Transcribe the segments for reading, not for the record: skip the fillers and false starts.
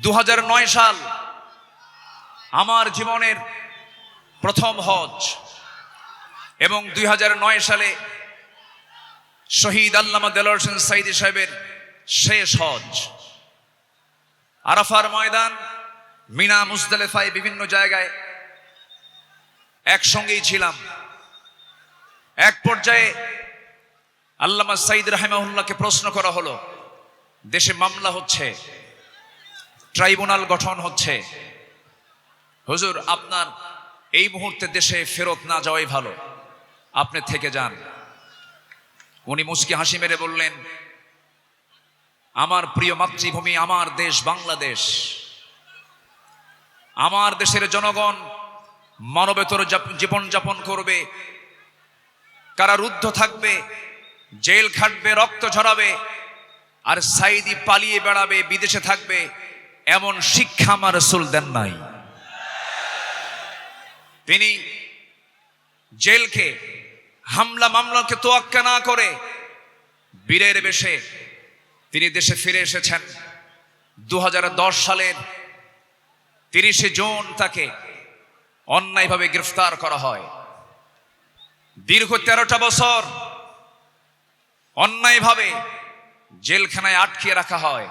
2009 সাল আমার জীবনের প্রথম হজ এবং 2009 সালে শহীদ আল্লামা দেলোয়ার হোসেন সাঈদী সাহেবের শেষ হজ। আরাফার ময়দান, মিনা, মুজদালিফায় বিভিন্ন জায়গায় একসঙ্গেই ছিলাম। এক পর্যায়ে আল্লামা সাঈদ রাহিমাহুল্লাহকে প্রশ্ন করা হলো, দেশে মামলা হচ্ছে, ট্রাইব্যুনাল গঠন হচ্ছে, হুজুর আপনার এই মুহূর্তে দেশে ফেরত না যাওয়াই ভালো, আপনি থেকে যান। উনি মুচকি হাসি মেরে বললেন, আমার প্রিয় মাতৃভূমি, আমার দেশ বাংলাদেশ, আমার দেশের জনগণ মানবেতর জীবন যাপন করবে, কারারুদ্ধ থাকবে, জেল খাটবে, রক্ত ঝরাবে, আর সাঈদী পালিয়ে বেড়াবে, বিদেশে থাকবে, এমন শিক্ষা আমার রাসূল দেন নাই। তিনি জেলকে, হামলা মামলাকে তোয়াক্কা না করে বীরের বেশে তিনি দেশে ফিরে এসেছেন। 2010 সালের 30 জুন তাকে অন্যায়ভাবে গ্রেফতার করা হয়। দীর্ঘ 13টা বছর অন্যায়ভাবে জেলখানায় আটকিয়ে রাখা হয়।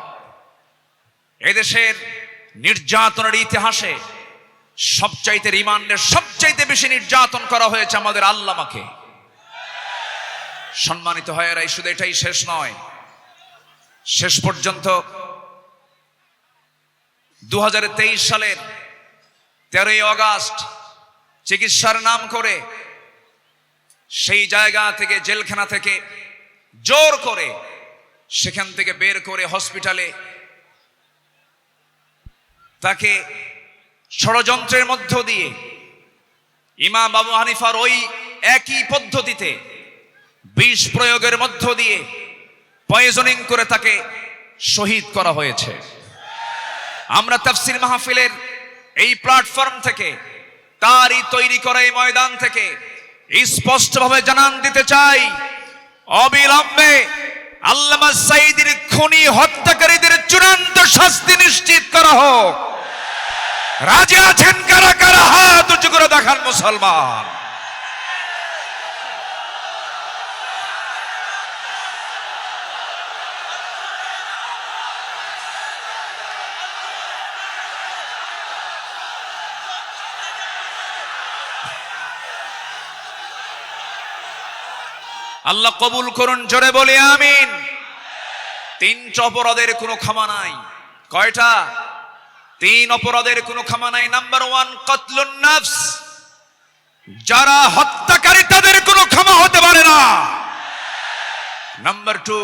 এদেশের নির্যাতনের ইতিহাসে সবচাইতে রিমান্ডের সবচাইতে বেশি নির্যাতন করা হয়েছে আমাদের আল্লামাকে। সম্মানিত ভাইয়েরা, শুধু এটাই শেষ নয়, শেষ পর্যন্ত 2023 সালের 13ই আগস্ট চিকিৎসার নাম করে সেই জায়গা থেকে, জেলখানা থেকে জোর করে সেখান থেকে বের করে হসপিটালে তাকে ষড়যন্ত্রের মধ্য দিয়ে ইমাম আবু হানিফার ওই একই পদ্ধতিতে বিষ প্রয়োগের মধ্য দিয়ে পয়জনিং করে তাকে শহীদ করা হয়েছে। আমরা তাফসীর মাহফিলের এই প্ল্যাটফর্ম থেকে, তারই তৈরি করা এই ময়দান থেকে স্পষ্টভাবে জানান দিতে চাই, অবিলম্বে আল্লামা সাঈদীর খুনি হত্যাকারীদের চূড়ান্ত শাস্তি নিশ্চিত করা হোক। রাজি আছেন কারা কারা? হাত উঁচু করে দেখান মুসলমান। আল্লাহ কবুল করুন, জোরে বলি আমিন। 3টা অপরাধের কোনো ক্ষমা নাই। কয়টা? 3 অপরাধের কোনো ক্ষমা নাই। নাম্বার 1 কতলুন নফস, যারা হত্যাকারী তাদের কোনো ক্ষমা হতে পারে না। নাম্বার 2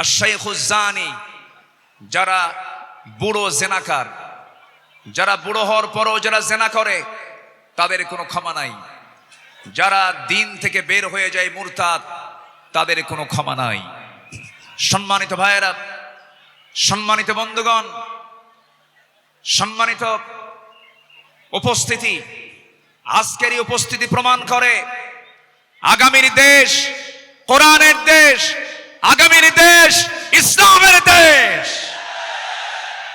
আশ-শাইখুজ জানি, যারা বুড়ো জেনাকার, যারা বুড়ো হওয়ার পরও যারা জেনা করে তাদের কোনো ক্ষমা নাই। যারা দিন থেকে বের হয়ে যায় মুরতাদ, তাদের কোনো ক্ষমা নাই। সম্মানিত ভাইয়েরা, সম্মানিত বন্ধুগণ, সম্মানিত উপস্থিতি, আজকের এই উপস্থিতি প্রমাণ করে আগামীর দেশ কোরআনের দেশ, আগামীর দেশ ইসলামের দেশ।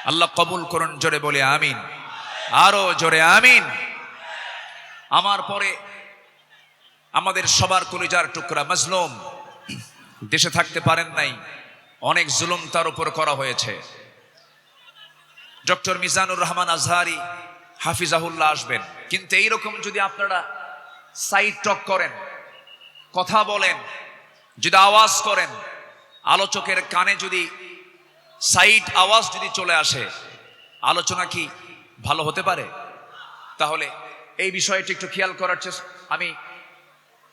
আল্লাহ কবুল করুন, জোরে বলে আমিন, আরো জোরে আমিন। আমার পরে আমাদের সবার কলিজার টুকরা মাজলুম দেশে থাকতে পারেন নাই, অনেক জুলুম তার উপর করা হয়েছে। ডক্টর মিজানুর রহমান আজহারি হাফিজাহুল্লাহ আসবেন, কিন্তু এইরকম যদি আপনারা সাইড টক করেন, কথা বলেন, যদি আওয়াজ করেন, আলোচকের কানে যদি সাইড আওয়াজ যদি চলে আসে, আলোচনা কি ভালো হতে পারে? তাহলে এই বিষয়টি একটু খেয়াল করার চেষ্টা আমি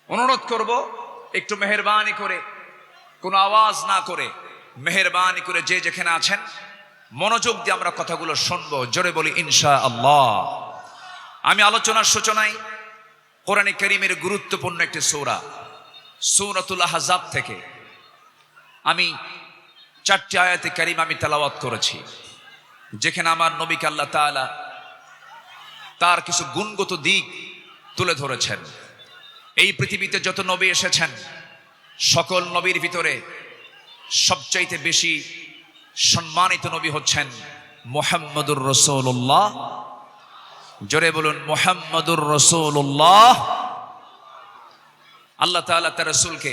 অনুরোধ করব, একটু মেহেরবানি করে, কোনো আওয়াজ না করে, মেহেরবানি করে যে যেখানে আছেন মনোযোগ দিয়ে আমরা কথাগুলো শুনবো। জোরে বলি ইনশাআল্লাহ। আমি আলোচনার সূচনায় কোরআনে কারীমের গুরুত্বপূর্ণ একটি সূরা, সূরাতুল আহজাব থেকে আমি 4টি আয়াতে কারীমা আমি তেলাওয়াত করেছি, যেখানে আমার নবীকে আল্লাহ তাআলা তার কিছু গুণগত দিক তুলে ধরেছেন। এই পৃথিবীতে যত নবী এসেছেন, সকল নবীর ভিতরে সবচাইতে বেশি সম্মানিত নবী হচ্ছেন মুহাম্মদুর রাসূলুল্লাহ। জোরে বলুন মুহাম্মদুর রাসূলুল্লাহ। আল্লাহ তাআলা তার রাসূলকে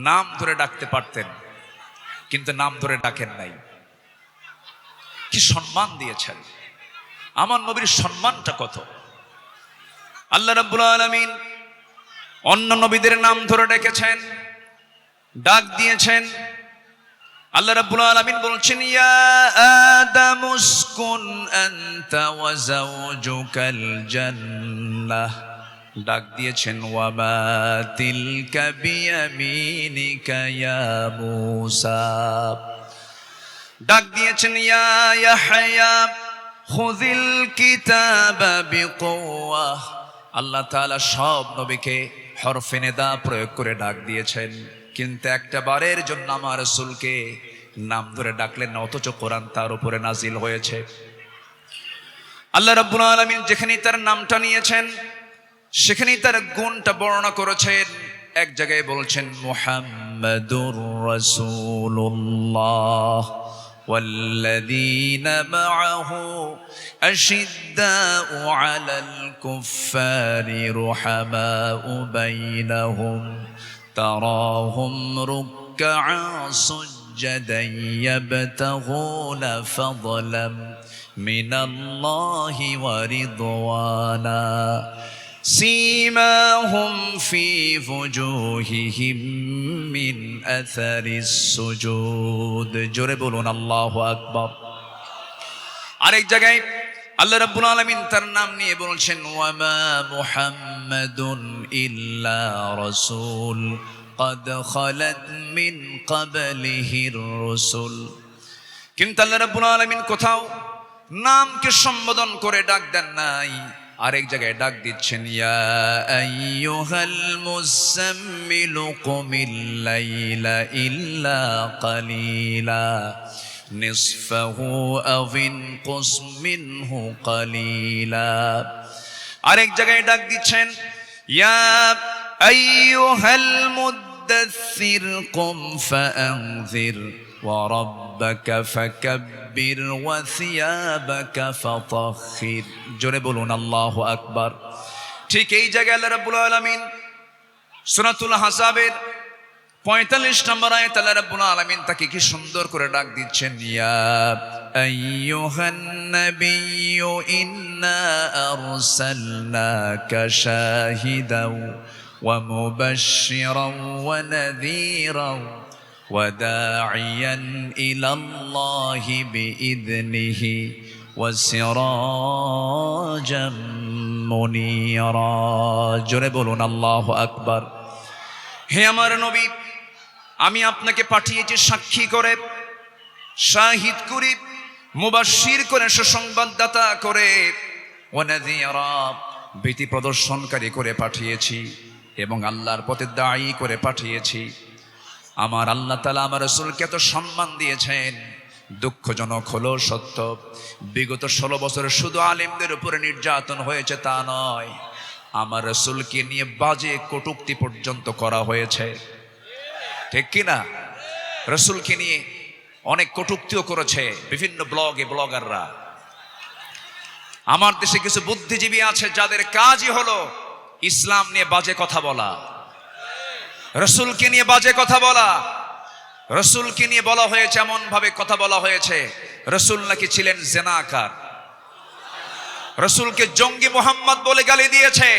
নাম ধরে ডাকতে পারতেন, কিন্তু নাম ধরে ডাকেন নাই। কি সম্মান দিয়েছেন! আমার নবীর সম্মানটা কত! আল্লাহ রাব্বুল আলামিন অন্য নবীদের নাম ধরে ডেকেছেন, ডাক দিয়েছেন। আল্লাহ রাব্বুল আলামিন বলছেন, ইয়া আদামু উসকুন আনতা ওয়া যাওজুকাল জান্নাহ। ডাক দিয়েছেন, ওয়া মা তিলকা বিয়ামিনিকা ইয়া মূসা। ডাক দিয়েছেন, ইয়া ইয়াহইয়া খুযিল কিতাবা বিকুওয়া। আল্লাহ তাআলা সব নবীকে হরফে নিদা প্রয়োগ করে ডাক দিয়েছেন, কিন্তু একটা বারের জন্য আমার রাসূলকে নাম ধরে ডাকলেন না, অথচ কোরআন তার উপরে নাজিল হয়েছে। আল্লাহ রাব্বুল আলামিন যেখানেই তার নামটা নিয়েছেন সেখানেই তার গুণটা বর্ণনা করেছেন। এক জায়গায় বলছেন মুহাম্মাদুর রাসূলুল্লাহ ওয়াল্লাযীনা মাআহু আশিদ্দাউ আলাল কুফফারি রুহামাউ বাইনাহুম তারাহুম রুকআ সুজ্জাদান ইয়াবতাগুনা ফাদলাম মিনাল্লাহি ওয়া রিদওয়ানা سيماهم في وجوههم من أثر السجود জোরে বলুন আল্লাহু আকবার। আরেক জায়গায় আল্লাহ রাব্বুল আলামিন তার নাম নিয়ে বলছেন, ওয়া মা মুহাম্মাদুন ইল্লা রাসূল قد خلت من قبله الرسل। কিন্তু আল্লাহ রাব্বুল আলামিন কোথাও নামকে সম্বোধন করে ডাক দেন নাই। আরেক জায়গায় ডাক দিচ্ছেন, ইয়া আইয়ুহাল মুযাম্মিলু কুমিল লাইলা ইল্লা কালিলা নিসফাহু আও ইনকুস মিনহু কালিলা। আরেক জায়গায় ডাক দিচ্ছেন, ইয়া আইয়ুহাল মুদ্দাসসির কুম ফাআনযির ওয়া রাব্বাকা ফাকাব্বির ওয়া সিয়াবাকা ফাতাহহির। জোরে বলুন আল্লাহু আকবার। ঠিক এই জায়গায় আল্লাহ রাব্বুল আলামিন সূরাতুল আহজাবের 45 নম্বর আয়াতে আল্লাহ রাব্বুল আলামিন তাকে কি সুন্দর করে ডাক দিচ্ছেন, ইয়া আইয়ুহান নাবিয়্যু ইন্না আরসালনাকা শাহিদাও ওয়া মুবাশশিরাও ওয়া নাযীরাও وداعيا إلى الله بإذنه وسراجا منيرا। জোরে বলুন আল্লাহু আকবার। হে আমার নবী, আমি আপনাকে পাঠিয়েছি সাক্ষী করে, শাহিদ করে, মুবাশশির করে, সুসংবাদদাতা করে, ওয়া নাযীরা ভীতি প্রদর্শনকারী করে পাঠিয়েছি, এবং আল্লাহর পথে দায়ী করে পাঠিয়েছি। আমার আল্লাহ তাআলা আমার রাসূলকে এত সম্মান দিয়েছেন। দুঃখজনক হলো সত্য, বিগত 16 বছর শুধু আলেমদের উপরে নির্যাতন হয়েছে তা নয়, আমার রাসূলকে নিয়ে বাজে কটূক্তি পর্যন্ত করা হয়েছে। ঠিক কিনা? রাসূলকে নিয়ে অনেক কটূক্তিও করেছে বিভিন্ন ব্লগাররা। আমার দেশে কিছু বুদ্ধিজীবী আছে যাদের কাজই হলো ইসলাম নিয়ে বাজে কথা বলা, রাসূলকে নিয়ে বাজে কথা বলা। রাসূলকে নিয়ে বলা হয়েছে, এমন ভাবে কথা বলা হয়েছে রাসূল নাকি ছিলেন জেনাকার, রাসূলকে জঙ্গি মুহাম্মদ বলে গালি দিয়েছে।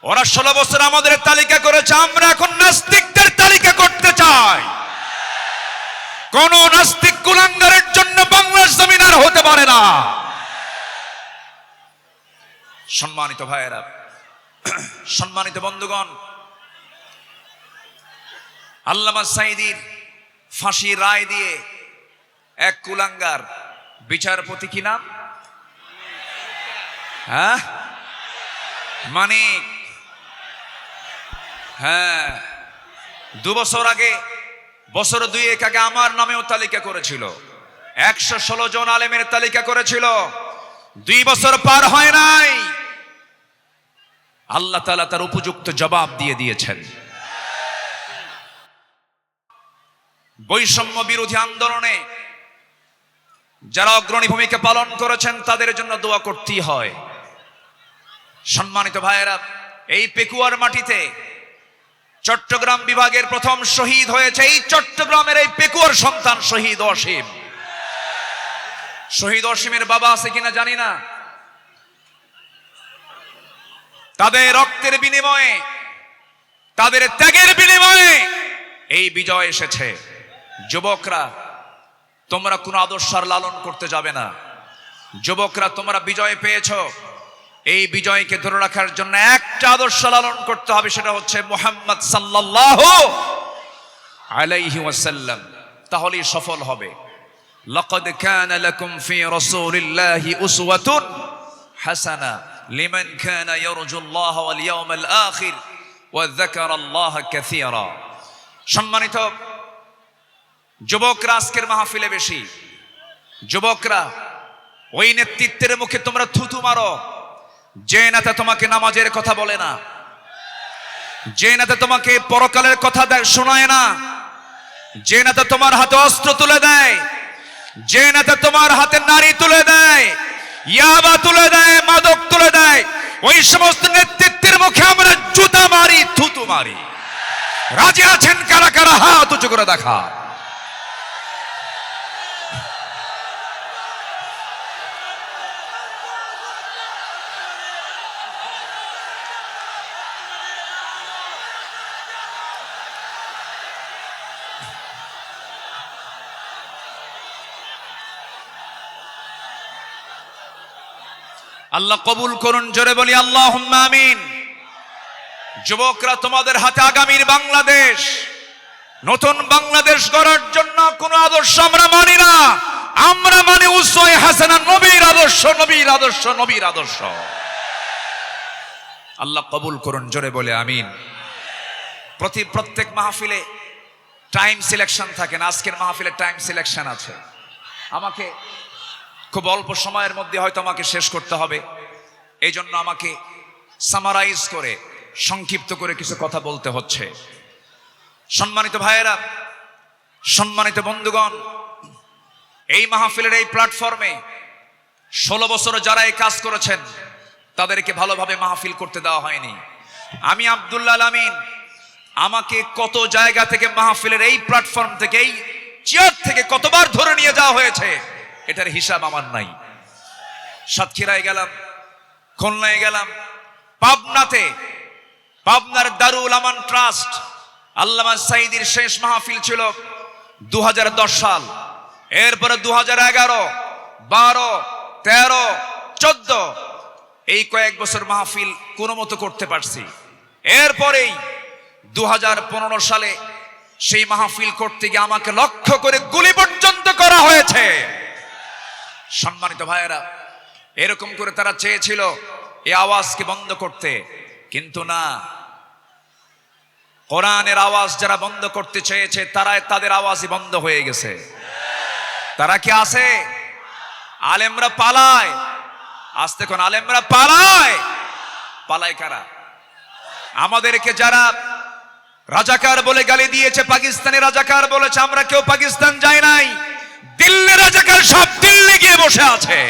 ওরা 16 বছর আমাদের তালিকা করেছে, আমরা এখন নাস্তিকদের তালিকা করতে চাই। কোন নাস্তিক কুলাঙ্গারের জন্য বাংলার জমিন আর হতে পারে না। সম্মানিত ভাইয়েরা, সম্মানিত বন্ধুগণ, আল্লামা সাঈদীর ফাঁসি রায় দিয়ে এক কুলাঙ্গার বিচারপতি, কি নাম? হ্যাঁ, মানিক। হ্যাঁ, 2 বছর আগে, বছর 2 আগে আমার নামেও তালিকা করেছিল, 116 জন আলেমের তালিকা করেছিল। 2 বছর পার হয় নাই, আল্লাহ তাআলা তার উপযুক্ত জবাব দিয়ে দিয়েছেন। বৈষম্য বিরোধী আন্দোলনে যারা অগ্রণী ভূমিকা পালন করেছেন তাদের জন্য দোয়া করতেই হয়। সম্মানিত ভাইয়েরা, এই পেকুয়ার মাটিতে চট্টগ্রাম বিভাগের প্রথম শহীদ হয়েছে এই চট্টগ্রামের এই পেকুয়ার সন্তান শহীদ অসীম। শহীদ অসীমের বাবা আছে কিনা জানি না। তাদের রক্তের বিনিময়ে, তাদের ত্যাগের বিনিময়ে এই বিজয় এসেছে। যুবকরা, তোমরা কোন আদর্শ আর লালন করতে যাবে না। যুবকরা, তোমরা বিজয় পেয়েছো, এই বিজয়কে ধরে রাখার জন্য একটা আদর্শ লালন করতে হবে, সেটা হচ্ছে মুহাম্মদ সাল্লাল্লাহু আলাইহি ওয়াসাল্লাম। তাহলেই সফল হবে। লাকাদ কানা লাকুম ফি রাসূলিল্লাহি উসওয়াতুন হাসানা লিমান কানা ইয়ারজুল্লাহ ওয়াল ইয়াউমাল আখির ওয়া যাকারাল্লাহ কাসীরা। সম্মানিত যুবকরা, আজকের মাহফিলে বেশি যুবকরা, ওই নেতৃত্বের মুখে তোমরা থুতু মারো যে নেতা তোমাকে নামাজের কথা বলে না, যে নেতা তোমাকে পরকালের কথা শোনায় না, যে নেতা তোমার হাতে অস্ত্র তুলে দেয়, যে নেতা তোমার হাতে নারী তুলে দেয়, ইয়াবা তুলে দেয়, মাদক তুলে দেয়, ওই সমস্ত নেতৃত্বের মুখে আমরা জুতা মারি, থুতু মারি। রাজি আছেন কারা কারা? হাত উঁচু করে দেখা। আল্লাহ কবুল করুন, জোরে বলি আল্লাহুম্মা আমিন। যুবকরা, তোমাদের হাতে আগামীর বাংলাদেশ, নতুন বাংলাদেশ গড়ার জন্য কোন আদর্শ আমরা মানি না, আমরা মানি উসওয়ায়ে হাসানা, নবীর আদর্শ, নবীর আদর্শ, নবীর আদর্শ। আল্লাহ কবুল করুন, জোরে বলে আমিন। প্রত্যেক মাহফিলে টাইম সিলেকশন থাকে না, আজকের মাহফিলে টাইম সিলেকশন আছে। আমাকে খুব অল্প সময়ের মধ্যে হয়তো আমাকে শেষ করতে হবে, এই জন্য আমাকে সামারাইজ করে, সংক্ষিপ্ত করে কিছু কথা বলতে হচ্ছে। সম্মানিত ভাইয়েরা, সম্মানিত বন্ধুগণ, এই মাহফিলের এই প্ল্যাটফর্মে 16 বছর যারা এই কাজ করেছেন তাদেরকে ভালোভাবে মাহফিল করতে দেওয়া হয়নি। আমি আব্দুল্লাহ আল আমিন, আমাকে কত জায়গা থেকে মাহফিলের এই প্ল্যাটফর্ম থেকে, এই চেয়ার থেকে কতবার ধরে নিয়ে যাওয়া হয়েছে এটার হিসাব আমার নাই। সাতক্ষীরায় গেলাম, খুলনায় গেলাম, পাবনাতে, পাবনার দারুল আমান ট্রাস্ট, আল্লামা সাঈদীর শেষ মাহফিল ছিল 2010 সাল। এরপরে 2011, 12, 13, 14 এই কয়েক বছর মাহফিল কোনো মতো করতে পারছি। এরপরেই 2015 সালে সেই মাহফিল করতে গিয়ে আমাকে লক্ষ্য করে গুলি পর্যন্ত করা হয়েছে। সম্মানিত ভাইয়েরা, এরকম করে তারা চেয়েছিল এই আওয়াজকে বন্ধ করতে, কিন্তু না, কোরআনের আওয়াজ যারা বন্ধ করতে চেয়েছে তাদের আওয়াজই বন্ধ হয়ে গেছে। তারা কি আছে? আলেমরা পালায়, আসতে কোন আলেমরা পালায়। পালায় কারা? আমাদেরকে যারা রাজাকার বলে গালি দিয়েছে, পাকিস্তানি রাজাকার বলেছে, আমরা কেউ পাকিস্তান যাই নাই, দিল্লি রাজাকার সব দিল্লি গিয়ে বসে আছে।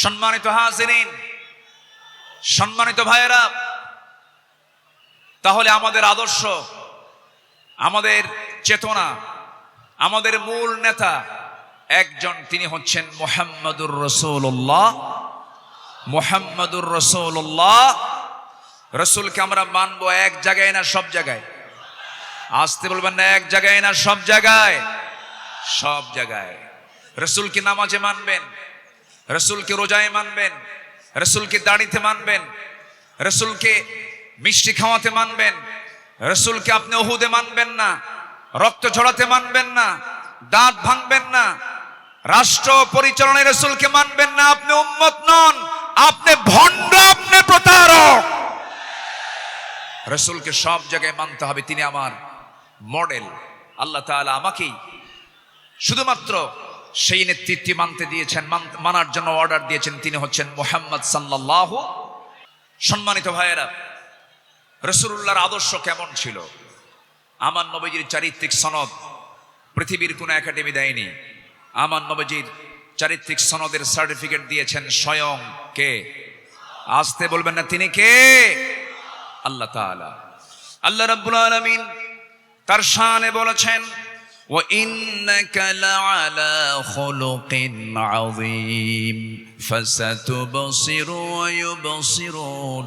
সম্মানিত হাজিরিন, সম্মানিত ভাইয়েরা, তাহলে আমাদের আদর্শ, আমাদের চেতনা, আমাদের মূল নেতা একজন, তিনি হচ্ছেন মুহাম্মাদুর রাসূলুল্লাহ। মুহাম্মাদুর রাসূলুল্লাহ, রাসূলকে আমরা মানবো এক জায়গায় না সব জায়গায়? আসতে বলবেন না, এক জায়গায় না সব জায়গায়? সব জায়গায়। রাসূলকে নামাজে মানবেন, রাসূলকে রোজায় মানবেন, রাসূলকে দাড়িতে মানবেন, রাসূলকে মিষ্টি খাওয়াতে মানবেন, রাসূলকে আপনি উহুদে মানবেন না, রক্ত ঝরাতে মানবেন না, দাঁত ভাঙবেন না, রাষ্ট্র পরিচালনায় রাসূলকে মানবেন না, আপনি উম্মত নন, আপনি ভণ্ড, আপনি প্রতারক। রসুলকে সব জায়গায় মানতে হবে, তিনি আমার মডেল। আল্লাহ তাআলা আমাকেই শুধুমাত্র সেই নেতৃত্বে মানতে দিয়েছেন, মানার জন্য অর্ডার দিয়েছেন, তিনি হচ্ছেন মুহাম্মদ সাল্লাল্লাহু। সম্মানিত ভাইয়েরা, রাসূলুল্লাহর আদর্শ কেমন ছিল? আমার নবীজির চারিত্রিক সনদ পৃথিবীর কোনো একাডেমি দেয়নি। আমার নবীজির চারিত্রিক সনদের সার্টিফিকেট দিয়েছেন স্বয়ং কে? আসতে বলবেন না, তিনি কে? আল্লাহ তাআলা। আল্লাহ রাব্বুল আলামিন তার শানে বলেছেন, ওয়া ইন্নাকা লাআলা খুলুকিন আযীম ফাসাতুবসিরু ওয়া ইউবসিরুন।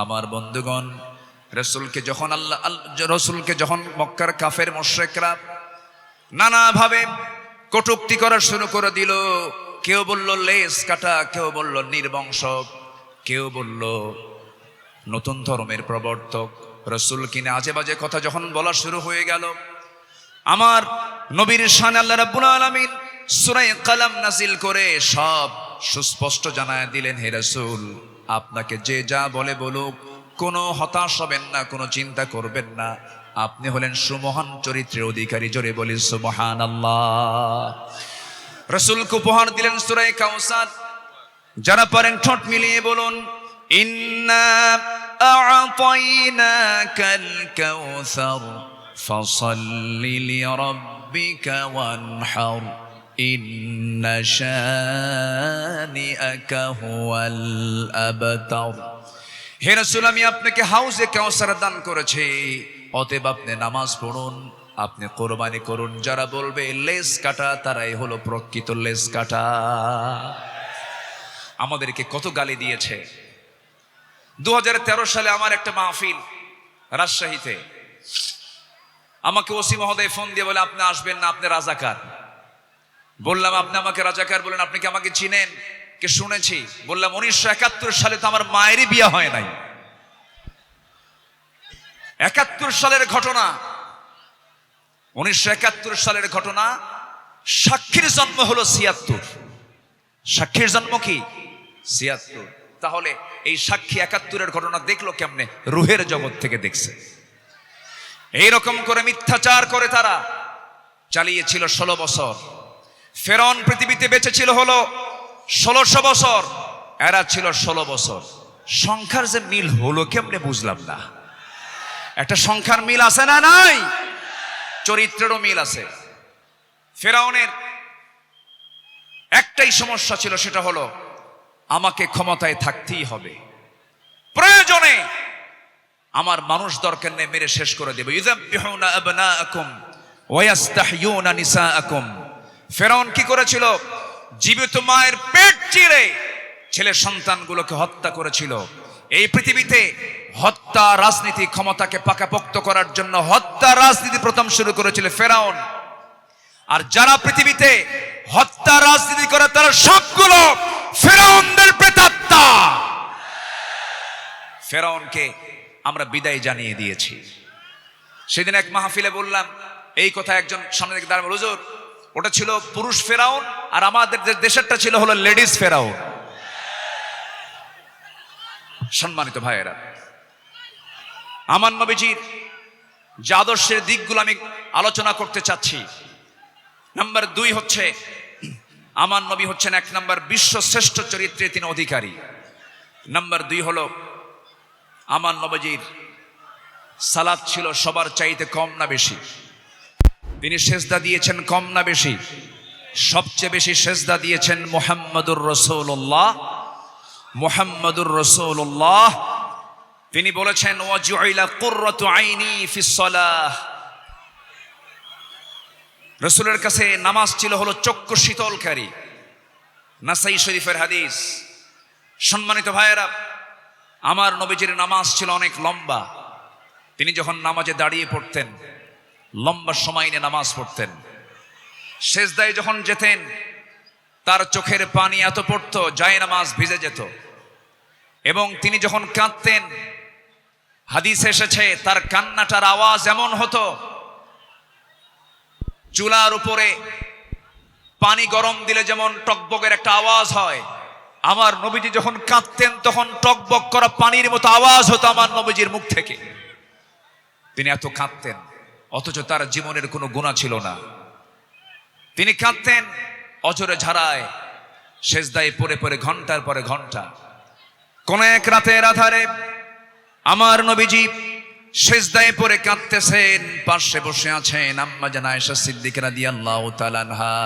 আমার বন্ধুগণ, রাসূলকে যখন মক্কার কাফের মুশরিকরা নানাভাবে কটূক্তি করা শুরু করে দিল, কেউ বলল লেস কাটা, কেউ বলল নির্বংশ, কেউ বলল নতুন ধর্মের প্রবর্তক, রাসূল কিনে আজে বাজে কথা যখন বলা শুরু হয়ে গেল, আমার নবীর শানে আল্লাহ রাব্বুল আলামিন সূরা কলম নাযিল করে সব সুস্পষ্ট জানায় দিলেন, হে রাসূল, আপনাকে যে যা বলে বলুক, কোনো হতাশ হবেন না, কোনো চিন্তা করবেন না, আপনি হলেন সুমহান চরিত্রের অধিকারী। জোরে বলি সুবহানাল্লাহ। রাসূলকে উপহার দিলেন সূরা কাউসার। যারা পারেন ঠোঁট মিলিয়ে বলুন, ইন্না আ'তাইনাকাল কাউসার ফাসাল্লি লিরাব্বিকা ওয়ানহার ইন্না শানিআকা হুয়াল আবতার। হে রাসূল, আমি আপনাকে হাউজে কাউসার দান করেছি, অতএব আপনি নামাজ পড়ুন, আপনি কোরবানি করুন। যারা বলবে লেস কাটা, তারাই হলো প্রকৃত লেস কাটা। আমাদেরকে কত গালি দিয়েছে। 2013 সালে আমার একটা মাহফিল রাজশাহীতে, আমাকে ওসি মহোদয় ফোন দিয়ে বলে, আপনি আসবেন না, আপনি রাজাকার। বললাম, আপনি আমাকে রাজাকার বলেন, আপনি কি আমাকে চিনেন? কে শুনেছি। বললাম, 1971 সালে তো আমার মায়েরই বিয়ে হয় নাই। 71 সালের ঘটনা, 1971 সালের ঘটনা। সাক্ষীর জন্ম হলো 76। সাক্ষীর জন্ম কি? 76। তাহলে এই সাক্ষী 71-এর ঘটনা দেখলো কেমনে? রুহের জগৎ থেকে দেখছে। এইরকম করে মিথ্যাচার করে তারা চালিয়েছিল 16 বছর। ফেরাউন পৃথিবীতে বেঁচে ছিল হলো 1600 বছর, এরা ছিল 16 বছর। সংখ্যার যে মিল হলো কেমনে বুঝলাম না। একটা সংখ্যার মিল আছে না? নাই। চরিত্রেরও মিল আছে। ফেরাউনের একটাই সমস্যা ছিল, সেটা হলো আমাকে ক্ষমতায় থাকতেই হবে, প্রয়োজনে আমার মানুষ দরকার নেই, মেরে শেষ করে দেবে। ইযাববিহুনা আবনাআকুম ওয়া ইস্তাহয়ুনা নিসাআকুম। ফেরাউন কি করেছিল? জীবিত মায়ের পেট চিরে ছেলে সন্তানগুলোকে হত্যা করেছিল। এই পৃথিবীতে হত্যা রাজনীতি, ক্ষমতাকে পাকাপোক্ত করার জন্য হত্যা রাজনীতি প্রথম শুরু করেছিল ফেরাউন। আর যারা পৃথিবীতে হত্যা রাজনীতি করে, তারা সবগুলো ফেরাউনদের প্রেতাত্মা। ফেরাউনকে আমরা বিদায় জানিয়ে দিয়েছি। সেদিন এক মাহফিলে বললাম এই কথা, একজন সামনে থেকে দাঁড়ালো, হুজুর, ওটা ছিল পুরুষ ফেরাউন, আর আমাদের দেশেরটা ছিল হলো লেডিস ফেরাউন। সম্মানিত ভাইয়েরা, আমার নবীজির যে আদর্শের দিকগুলো আমি আলোচনা করতে চাচ্ছি, নাম্বার 2 হচ্ছে, আমার নবী হচ্ছেন 1 নম্বর বিশ্ব শ্রেষ্ঠ চরিত্রের তিনি অধিকারী। নাম্বার 2 হলো আমার নবীজির সালাত ছিল সবার চাইতে কম না বেশি? তিনি সেজদা দিয়েছেন কম না বেশি? সবচেয়ে বেশি সেজদা দিয়েছেন মুহাম্মদুর রাসূলুল্লাহ। মুহাম্মদুর রাসূলুল্লাহ তিনি বলেছেন, ওয়াজুইলা কুররাতু আইনি ফিস সালাহ। রাসূলের কাছে নামাজ ছিল হলো চক্ষু শীতলকারী। নাসাই শরীফের হাদিস। সম্মানিত ভাইয়েরা, আমার নবীজির নামাজ ছিল অনেক লম্বা। তিনি যখন নামাজে দাঁড়িয়ে পড়তেন, লম্বা সময় নিয়ে নামাজ পড়তেন। সেজদায় যখন যেতেন, তার চোখের পানি এত পড়তো, যায় নামাজ ভিজে যেত। এবং তিনি যখন কাঁদতেন, হাদিসে এসেছে তার কান্নাটার আওয়াজ এমন হতো, চুলার উপরে পানি গরম দিলে যেমন টকবগের একটা আওয়াজ হয়, আমার নবীজি যখন কাঁদতেন তখন টকবক করা পানির মতো আওয়াজ হতো আমার নবীজির মুখ থেকে। তিনি এত কাঁদতেন, অথচ তার জীবনের কোনো গুনাহ ছিল না। তিনি কাঁদতেন অঝরে ঝাড়ায়, সেজদায় পড়ে পড়ে ঘন্টার পরে ঘন্টা। কোন এক রাতের আধারে আমার নবীজি সেজদায় পড়ে কাঁদতেছেন, পাশে বসে আছেন আম্মা জান আয়েশা সিদ্দিকা রাদিয়াল্লাহু তাআলা আনহা।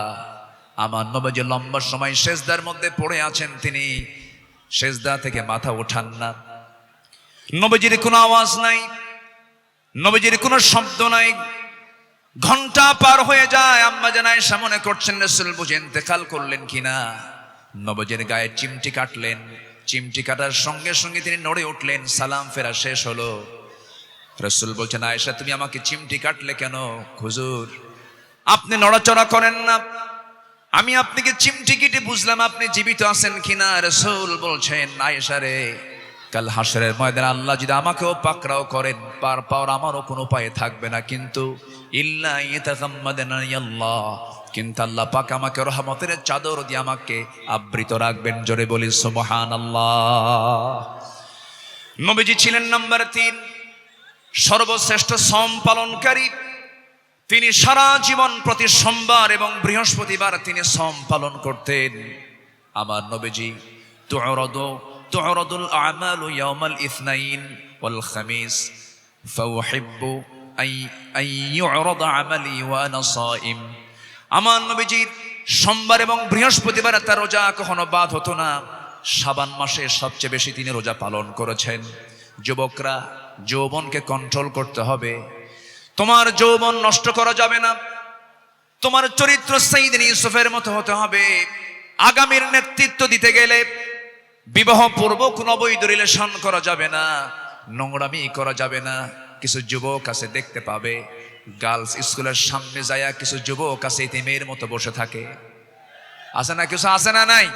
আমার নবীজি লম্বা সময় সেজদার মধ্যে পড়ে আছেন, তিনি সেজদা থেকে মাথা ওঠান না। নবীজির কোনো আওয়াজ নাই, নবীজির কোনো শব্দ নাই। ঘন্টা পার হয়ে যায়, আম্মা জান আয়েশা মনে করছেন রাসূল বুঝে ইন্তেকাল করলেন কিনা। নবীজির গায়ে চিমটি কাটলেন, চিমটি কাটার সঙ্গে সঙ্গে তিনি নড়ে উঠলেন। সালাম ফেরা শেষ হলো, রাসূল বলছেন আয়েশা তুমি আমাকে চিমটি কাটলে কেন? হুজুর আপনি নড়াচড়া করেন না, আমি আপনাকে চিমটি কেটে বুঝলাম আপনি জীবিত আছেন কিনা। রাসূল বলছেন আয়েশা রে, কাল হাসরের ময়দানে আল্লাহ যদি আমাকেও পাকড়াও করেন, পার পাওয়ার আমারও কোনো উপায় থাকবে না, কিন্তু ইল্লা ইয়াতাগাম্মাদানি আল্লাহ, কিন্তু আল্লাহ পাক আমাকে রহমতের চাদর দিয়ে আমাকে আবৃত রাখবেন। জোরে বলি সুবহানাল্লাহ। নবীজি ছিলেন নাম্বার 3 সর্বশ্রেষ্ঠ সম পালনকারী। তিনি সারা জীবন প্রতি সোমবার এবং বৃহস্পতিবার তিনি সম পালন করতেন। আমার নবীজি তু'রাদুল আমালু ইয়াওমাল ইসনাইন ওয়াল খামিস ফাউহিব্বু আন ইউ'রাদা আমালি ওয়া আনা সাইম। আমার নবীজির সোমবার এবং বৃহস্পতিবার তার রোজা কখনো বাদ হতো না। শাবান মাসে সবচেয়ে বেশি তিনি রোজা পালন করেছেন। যুবকরা, যৌবনকে কন্ট্রোল করতে হবে। তোমার যৌবন নষ্ট করা যাবে না। তোমার চরিত্র সাইয়েদনা ইউসুফের মতো হতে হবে। আগামীর নেতৃত্ব দিতে গেলে বিবাহ পূর্ব কোনো অবৈধ রিলেশন করা যাবে না, নোংরামি করা যাবে না। কিছু যুবক আছে দেখতে পাবে গার্লস স্কুলের সামনে যায় কিছু যুবক আছে ইতিমের মতো বসে থাকে। আছে না? কিছু আছে না? নাই?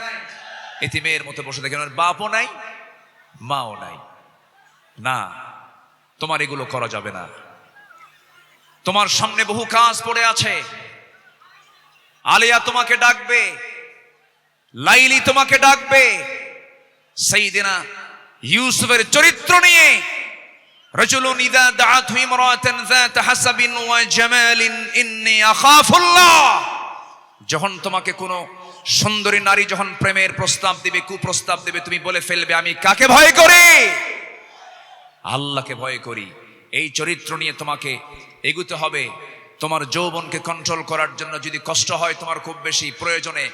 ইতিমের মতো বসে থাকে, ওর বাপও নাই মাও নাই। না, তোমার এগুলো করা যাবে না। তোমার সামনে বহু কাজ পড়ে আছে। আলিয়া তোমাকে ডাকবে, লাইলি তোমাকে ডাকবে। সাইয়েদনা ইউসুফের চরিত্র নিয়ে রাজুলুন ইযা দাআতহু ইমরাতান যাত হাসাবিন ওয়া জামালিন ইন্নী আখাফুল্লাহ। যখন তোমাকে কোনো সুন্দরী নারী যখন প্রেমের প্রস্তাব দিবে, কুপ্রস্তাব দিবে, তুমি বলে ফেলবে আমি কাকে ভয় করি? আল্লাহকে ভয় করি। এই চরিত্র নিয়ে তোমাকে এগুতে হবে। তোমার যৌবনকে কন্ট্রোল করার জন্য যদি কষ্ট হয় তোমার খুব বেশি, প্রয়োজনে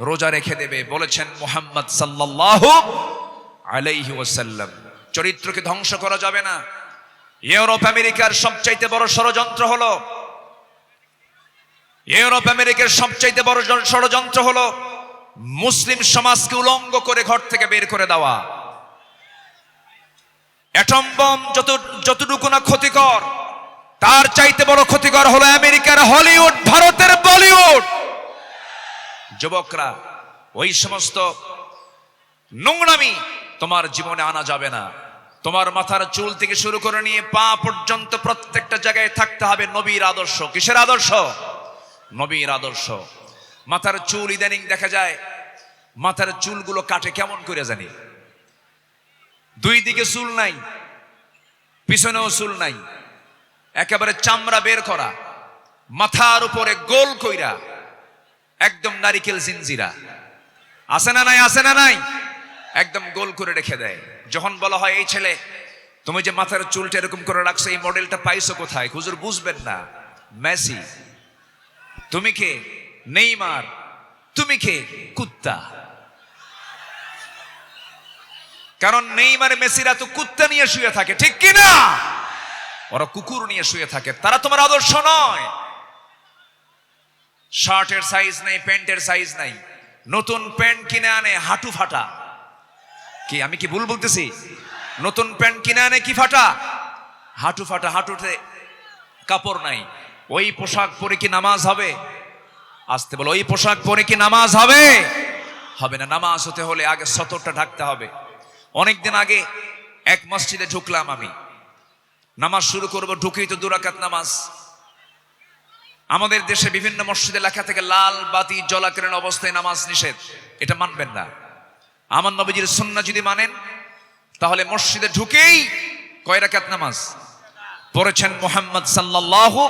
রোজা রেখে দেবে। বলেছেন মুহাম্মদ সাল্লাল্লাহু আলাইহি ওয়াসাল্লাম, চরিত্রকে ধ্বংস করা যাবে না। ইউরোপ আমেরিকার সবচাইতে বড় ষড়যন্ত্র হলো, ইউরোপ আমেরিকার সবচাইতে বড় ষড়যন্ত্র হলো মুসলিম সমাজকে উলঙ্গ করে ঘর থেকে বের করে দেওয়া। অ্যাটম বম যতটুকু না ক্ষতিকর, তার চাইতে বড় ক্ষতিকর হলো আমেরিকার হলিউড, ভারতের বলিউড। যুবকরা, ওই সমস্ত নোংরামি তোমার জীবনে আনা যাবে না। তোমার মাথার চুল থেকে শুরু করে নিয়ে পা পর্যন্ত প্রত্যেকটা জায়গায় থাকতে হবে নবীর আদর্শ। কিসের আদর্শ? নবীর আদর্শ। মাথার চুল ইদানিং দেখা যায় মাথার চুলগুলো কাটে কেমন করে জানি, দুই দিকে চুল নাই, পিছনেও চুল নাই, একেবারে চামড়া বের করা, মাথার উপরে গোল কইরা একদম নারিকেল জিনজিরা। আছে না নাই? আছে না নাই? একদম গোল করে রেখে দেয়। যখন বলা হয় এই ছেলে তুমি যে মাথার চুলটা এরকম করে রাখছো, এই মডেলটা পাইছো কোথায়? হুজুর বুঝবেন না। মেসি তুমি কে? নেইমার তুমি কে? কুত্তা। কারণ নেইমার মেসিরা তো কুত্তা নিয়ে শুয়ে থাকে, ঠিক কি না? ওরা কুকুর নিয়ে শুয়ে থাকে। তারা তোমার আদর্শ নয়। শার্টের সাইজ নেই, প্যান্টের সাইজ নাই, নতুন প্যান্ট কিনে আনে হাঁটু ফাটা। কি আমি কি ভুল বলতেছি? নতুন প্যান্ট কিনে আনে কি ফাটা? হাঁটু ফাটা, হাঁটুতে কাপড় নাই। ওই পোশাক পরে কি নামাজ হবে? আসতে বলো, ওই পোশাক পরে কি নামাজ হবে? হবে না। নামাজ হতে হলে আগে সতরটা ঢাকতে হবে। অনেকদিন আগে এক মসজিদে ঢুকলাম আমি, নামাজ শুরু করব, ঢুকেই তো 2 রাকাত নামাজ। আমাদের দেশে বিভিন্ন মসজিদে লেখা থেকে লাল বাতি জ্বলাকালীন অবস্থায় নামাজ নিষেধ। এটা মানবেন না। আমার নবীজির সুন্নাহ যদি মানেন তাহলে মসজিদে ঢুকেই কয় রাকাত নামাজ পড়েছেন মুহাম্মদ সাল্লাল্লাহু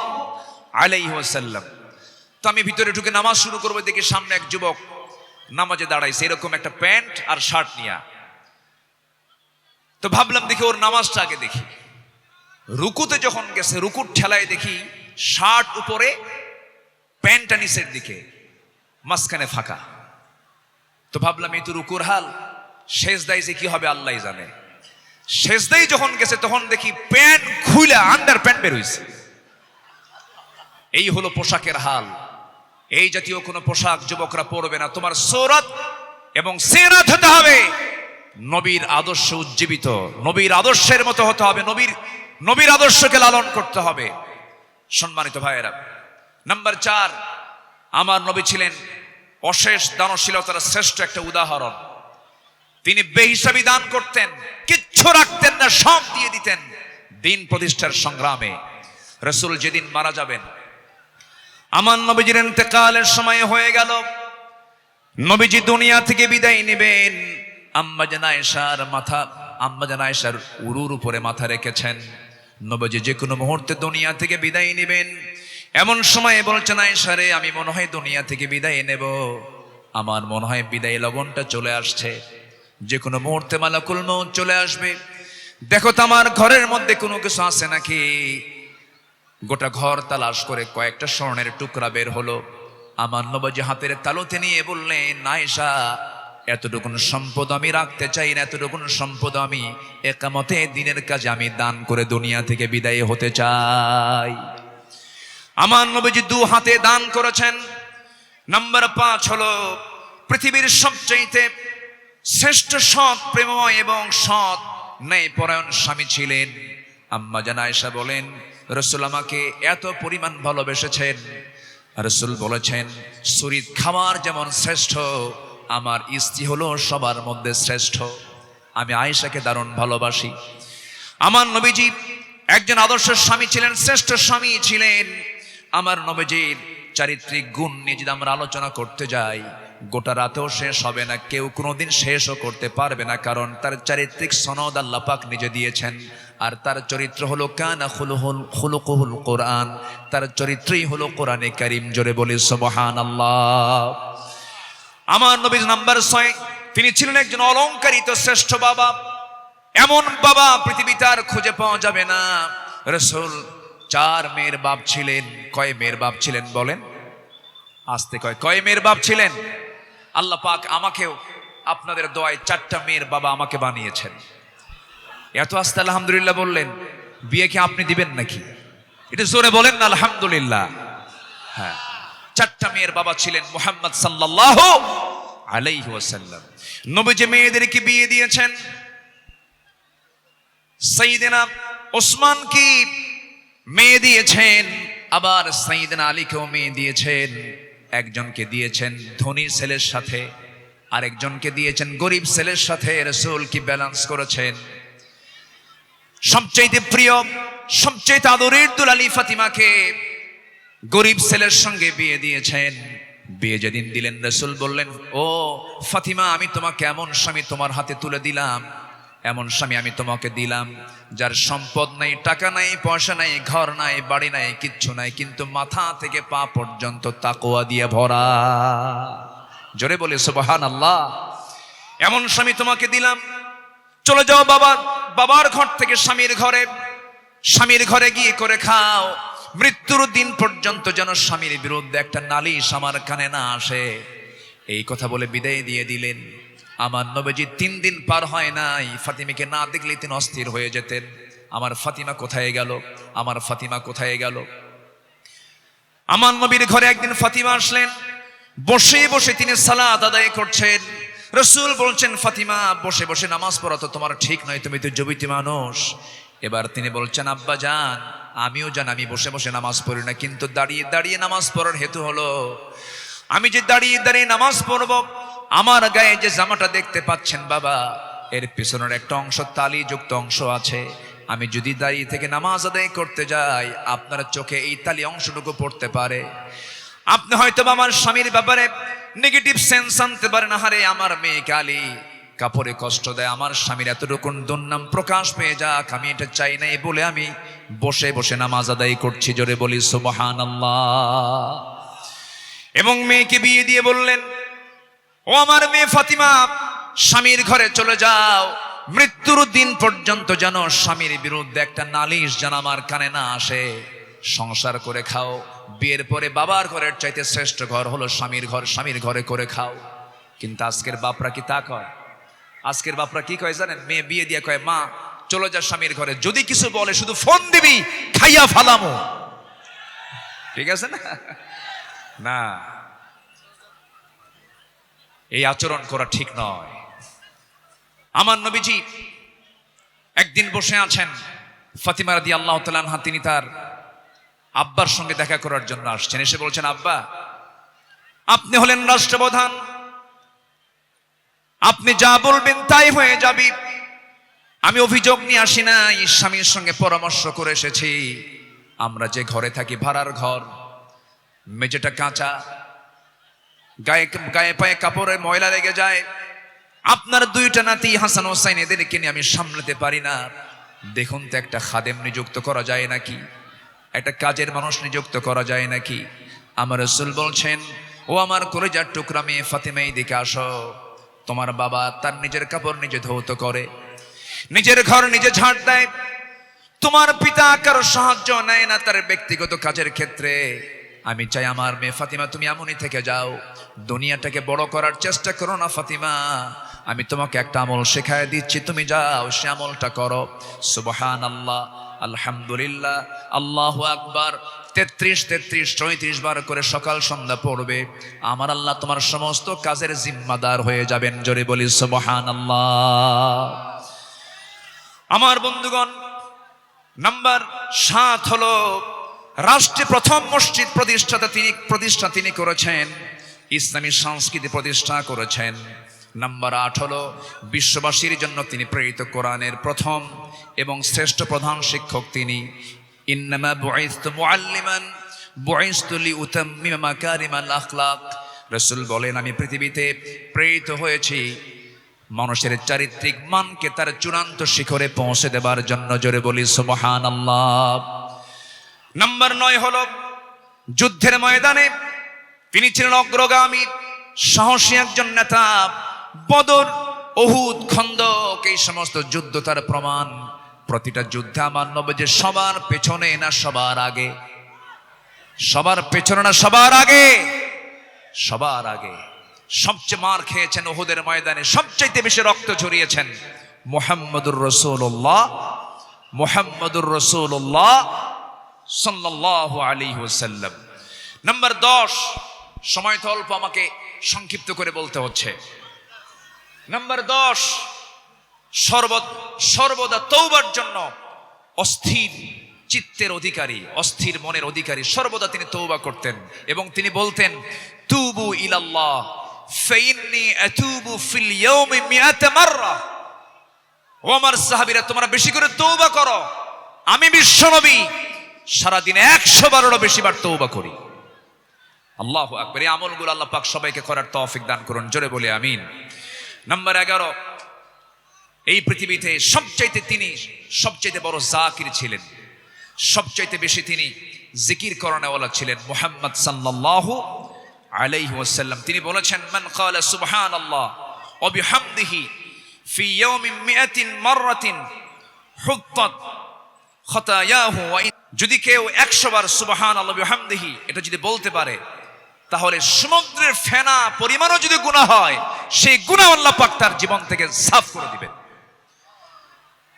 আলাইহি ওয়াসাল্লাম। তো আমি ভিতরে ঢুকে নামাজ শুরু করবো, দেখি সামনে এক যুবক নামাজে দাঁড়াইছে, এরকম একটা প্যান্ট আর শার্ট নিয়া। তো ভাবলাম দেখি ওর নামাজটা আগে দেখি। রুকুতে যখন গেছে, রুকুর ঠেলায় দেখি শার্ট উপরে, প্যান্টটা নিচের দিকে, মাঝখানে ফাঁকা। তো ভাবলাম এই তো রুকুর হাল, সেজদায় যে কি হবে আল্লাহ জানে। সেজদায় যখন গেছে তখন দেখি প্যান্ট খুলে আন্ডার প্যান্ট বের হইছে। এই হলো পোশাকের হাল। এই জাতীয় কোনো পোশাক যুবকরা পরবে না। তোমার সূরত এবং সিরাত হতে হবে নবীর আদর্শে উজ্জীবিত, নবীর আদর্শের মতো হতে হবে, নবীর আদর্শকে লালন করতে হবে। সম্মানিত ভাইয়েরা, নাম্বার 4, আমার নবী ছিলেন অশেষ দানশীলতার শ্রেষ্ঠ একটা উদাহরণ। তিনি বেহিসাবি দান করতেন, কিচ্ছু রাখতেন না, সব দিয়ে দিতেন দিন প্রতিষ্ঠার সংগ্রামে। রাসূল যেদিন মারা যাবেন, আমার নবীজির ইন্তেকালের সময় হয়ে গেল, নবীজি দুনিয়া থেকে বিদায় নেবেন। আম্মা জান আয়েশার উরুর উপরে মাথা রেখেছেন। নবীজি যে কোনো মুহূর্তে দুনিয়া থেকে বিদায় নেবেন। এমন সময় বলছেন, আয়েশা রে, আমি মনে হয় দুনিয়া থেকে বিদায় নেব, আমার মনে হয় বিদায় লগনটা চলে আসছে, যে কোনো মুহূর্তে মালাকুল মউত চলে আসবে। দেখো তো আমার ঘরের মধ্যে কোনো কিছু আছে নাকি। গোটা ঘর তালাশ করে কয়েকটা স্বর্ণের টুকরা বের হলো। আমার নবীজি হাতের তালুতে নিয়ে বললেন, আয়েশা, এতটুকুন সম্পদ আমি রাখতে চাই না, এতটুকুন সম্পদ আমি একামতে দিনের কাজে আমি দান করে দুনিয়া থেকে বিদায় হতে চাই। আমার নবীজি 2 হাতে দান করেছেন। নাম্বার 5 হলো পৃথিবীর সবচেয়ে শ্রেষ্ঠ সৎ প্রেমময় এবং সৎ ন্যায়পরায়ণ স্বামী ছিলেন। আম্মা জান আয়েশা বলেন, রাসূল আমাকে এত পরিমাণ ভালোবেসেছেন। রাসূল বলেছেন, শরীর খাবার যেমন শ্রেষ্ঠ, আমার স্ত্রী হলো সবার মধ্যে শ্রেষ্ঠ। আমি আয়েশাকে দারুণ ভালোবাসি। আমার নবীজি একজন আদর্শ স্বামী ছিলেন, শ্রেষ্ঠ স্বামী ছিলেন। আমার নবীজির চারিত্রিক গুণ নিয়ে যদি আমরা আলোচনা করতে যাই, গোটা রাতেও শেষ হবে না, কেউ কোনোদিন শেষও করতে পারবে না, কারণ তার চারিত্রিক সনদ আল্লাহ পাক নিজে দিয়েছেন। আর তার চরিত্র হলো কানা খুলুকুহুল কোরআন, তার চরিত্রই হলো কোরআনে কারীম। জোরে বলি সুবহানাল্লাহ। আমার নবী নাম্বার 6, তিনি ছিলেন একজন অলংকারিত শ্রেষ্ঠ বাবা। এমন বাবা পৃথিবীতে আর খুঁজে পাওয়া যাবে না। রাসূল 4 মেয়ের বাপ ছিলেন। কয় মেয়ের বাপ ছিলেন বলেন? আস্তে কয় মেয়ের বাপ ছিলেন? আল্লাহ পাক আমাকেও আপনাদের দোয়ায় 4টা মেয়ের বাবা আমাকে বানিয়েছেন। এত আস্তে আলহামদুলিল্লাহ বললেন, বিয়ে কি আপনি দিবেন নাকি? এটা জোরে বলেন না আলহামদুলিল্লাহ। হ্যাঁ, 4টা মেয়ের বাবা ছিলেন মুহাম্মদ সাল্লাল্লাহু আলাইহি ওয়াসাল্লাম। নবীজি মেয়েদেরকে বিয়ে দিয়েছেন। সাইয়েদনা ওসমানকে মেয়ে দিয়েছেন, আবার সাইয়েদনা আলীকেও মেয়ে দিয়েছেন। একজনকে দিয়েছেন ধনী ছেলের সাথে, আরেকজনকে দিয়েছেন গরিব ছেলের সাথে। রাসূল কি ব্যালেন্স করেছেন। সবচেয়ে প্রিয়, সবচেয়ে আদরের দুলালি ফাতিমাকে গরিব ছেলের সঙ্গে বিয়ে দিয়েছেন। বিয়ে যেদিন দিলেন, রাসূল বললেন, ও ফাতিমা, আমি তোমাকে এমন স্বামী তোমার হাতে তুলে দিলাম, এমন স্বামী আমি তোমাকে দিলাম, যার সম্পদ নাই, টাকা নাই, পয়সা নাই, ঘর নাই, বাড়ি নাই, কিচ্ছু নাই, কিন্তু মাথা থেকে পা পর্যন্ত তাকওয়া দিয়ে ভরা। জোরে বলে সুবহানাল্লাহ। এমন স্বামী তোমাকে দিলাম। চলে যাও বাবার ঘর থেকে স্বামীর ঘরে, স্বামীর ঘরে গিয়ে করে খাও। মৃত্যুর দিন পর্যন্ত যেন স্বামীর বিরুদ্ধে একটা নালিশ আমার কানে না আসে। এই কথা বলে বিদায় দিয়ে দিলেন। আমার নবীজি 3 দিন পার হয় নাই, ফাতিমাকে না দেখলে তিনি অস্থির হয়ে যেতেন। আমার ফাতিমা কোথায় গেল, আমার ফাতিমা কোথায় গেল। আমার নবীর ঘরে একদিন ফাতিমা আসলেন। বসে বসে তিনি সালাত আদায় করছেন। রাসূল বলছেন, ফাতিমা, বসে বসে নামাজ পড়া তো তোমার ঠিক নয়, তুমি তো যুবতী মানুষ। এবার তিনি বলছেন, আব্বা জান, আমিও জান আমি বসে বসে নামাজ পড়ি না, কিন্তু দাঁড়িয়ে দাঁড়িয়ে নামাজ পড়ার হেতু হলো, আমি যে দাঁড়িয়ে দাঁড়িয়ে নামাজ পড়ব, আমার গায়ে যে জামাটা দেখতে পাচ্ছেন বাবা, এর পিছনের একটা অংশ তালিযুক্ত অংশ আছে। আমি যদি দাঁড়িয়ে থেকে নামাজ আদায় করতে যাই, আপনার চোখে এই তালি অংশটুকু পড়তে পারে। আপনি হয়তো আমার স্বামীর ব্যাপারে নেগেটিভ সেন্স আনতে পারেন, হারে আমার মেয়ে কালী, কাপড়ে কষ্ট দেয়, আমার স্বামীর এতটুকুন দুর্নাম প্রকাশ পেয়ে যাক, আমি এটা চাই নাই বলে আমি বসে বসে নামাজ আদায় করছি। জোরে বলি সুবহানাল্লাহ। এবং মেয়েকে বিয়ে দিয়ে বললেন, ও আমার মেয়ে ফাতিমা, স্বামীর ঘরে চলে যাও, মৃত্যুর দিন পর্যন্ত যেন স্বামীর বিরুদ্ধে একটা নালিশ যেন আমার কানে না আসে। সংসার করে খাও, বিয়ের পরে বাবার ঘরের চাইতে শ্রেষ্ঠ ঘর হলো স্বামীর ঘর, স্বামীর ঘরে করে খাও। কিন্তু আজকের বাপরা কি তা কয়? আজকের বাপরা কি কয় জানেন? মেয়ে বিয়ে দিয়ে কয়, মা চলে যা স্বামীর ঘরে, যদি কিছু বলে শুধু ফোন দিবি, খাইয়া ফালামো। ঠিক আছে না? না, এই আচরণ করা ঠিক নয়। আমার নবীজি একদিন বসে আছেন, ফাতিমা রাদিয়াল্লাহু তাআলা আনহা তিনি তার আব্বার সঙ্গে দেখা করার জন্য আসছেন। এসে বলছেন, আব্বা আপনি হলেন রাষ্ট্রপ্রধান, আপনি যা বলবেন তাই হয়ে যাবে। আমি অভিযোগ নিয়ে আসি না, স্বামীর সঙ্গে পরামর্শ করে এসেছি। আমরা যে ঘরে থাকি ভাড়ার ঘর, মেঝেটা কাঁচা, গায়ে পায়ে কাপড়ে ময়লা লেগে যায়। আপনার দুইটা নাতি হাসান হোসাইন, এদেরকে নিয়ে আমি সামলাতে পারি না। দেখুন তো একটা খাদেম নিযুক্ত করা যায় নাকি, একটা কাজের মানুষ নিযুক্ত করা যায় নাকি? আমার রাসূল বলছেন, ও আমার কলিজার টুকরা মেয়ে ফাতিমা, এদিকে আসো। তোমার বাবা তার নিজের কাপড় নিজে ধৌত করে, নিজের ঘর নিজে ঝাড় দেয়। তোমার পিতা কারো সাহায্য নেয় না তার ব্যক্তিগত কাজের ক্ষেত্রে। আমি চাই আমার মেয়ে ফাতিমা তুমি এমনই থেকে যাও, দুনিয়াটাকে বড় করার চেষ্টা করো না ফাতিমা। আমি তোমাকে একটা আমল শেখায় দিচ্ছি, তুমি যাও সে আমলটা করো। সুবহানাল্লাহ, আলহামদুলিল্লাহ, আল্লাহু আকবার 33, 34 বার করে সকাল সন্ধ্যা পড়বে। আমার আল্লাহ তোমার সমস্ত কাজের জিম্মাদার হয়ে যাবেন। জোরে বলি সুবহানাল্লাহ। আমার বন্ধুগণ, নাম্বার 7 হলো রাষ্ট্রে প্রথম মসজিদ প্রতিষ্ঠা তিনি করেছেন, ইসলামী সংস্কৃতি প্রতিষ্ঠা করেছেন। নাম্বার 8 হলো বিশ্ববাসীর জন্য তিনি প্রেরিত কোরআনের প্রথম এবং শ্রেষ্ঠ প্রধান শিক্ষক তিনি। ইন্নামা বুইসতু মুআল্লিমান বুইসতু লিউতাম্মিমা মাকারিমাল আখলাক। রাসূল বলেন, আমি পৃথিবীতে প্রেরিত হয়েছি মানুষের চারিত্রিক মানকে তার চূড়ান্ত শিখরে পৌঁছে দেবার জন্য। জোরে বলি সুবহানাল্লাহ। নাম্বার 9 হলো যুদ্ধের ময়দানে তিনি ছিলেন অগ্রগামী, সাহসী একজন নেতা। বদর, উহুদ, খন্দক, এই সমস্ত যুদ্ধ তার প্রমাণ। প্রতিটা যুদ্ধে আমার নবী যে সবার পেছনে না সবার আগে, সবার পেছনে না সবার আগে, সবার আগে। সবচেয়ে মার খেয়েছেন উহুদের ময়দানে, সবচাইতে বেশি রক্ত ঝরিয়েছেন মুহাম্মদুর রাসূলুল্লাহ, মুহাম্মদুর রাসূলুল্লাহ সাল্লাল্লাহু আলাইহি ওয়াসাল্লাম। নাম্বার 10, সময় তো অল্প, আমাকে সংক্ষিপ্ত করে বলতে হচ্ছে। নাম্বার 10, সর্বদা তওবার জন্য অস্থির চিত্তের অধিকারী, অস্থির মনের অধিকারী। সর্বদা তিনি তওবা করতেন এবং তিনি বলতেন, তুবু ইলাল্লাহ ফাইন্নী আতুবু ফিল ইয়াউমি মিআতা মাররা। ও আমার সাহাবীরা, তোমরা বেশি করে তওবা করো, আমি বিশ্বনবী সারাদিনে 100 বারেরও বেশি বার তওবা করি। আল্লাহু আকবার। এই আমলগুলো আল্লাহ পাক সবাইকে করার তৌফিক দান করুন। জোরে বলি আমিন। নাম্বার 11, এই পৃথিবীতে সবচাইতে বড় জাকির ছিলেন, সবচাইতে বেশি তিনি জিকির করানেওয়ালা ছিলেন মুহাম্মদ সাল্লাল্লাহু আলাইহি ওয়াসাল্লাম। তিনি বলেছেন, মান ক্বালা সুবহানাল্লাহ ওয়া বিহামদিহি ফি ইয়াউমিন মিআতিন মাররাতিন হুত্তাত খাতায়াহু। যদি কেউ 100 বার সুবহানাল্লাহ ওয়া বিহামদিহি এটা যদি বলতে পারে, তাহলে সমুদ্রের ফেনা পরিমাণও যদি গুনাহ হয়, সেই গুনাহ আল্লাহ পাক তার জীবন থেকে সাফ করে দিবেন।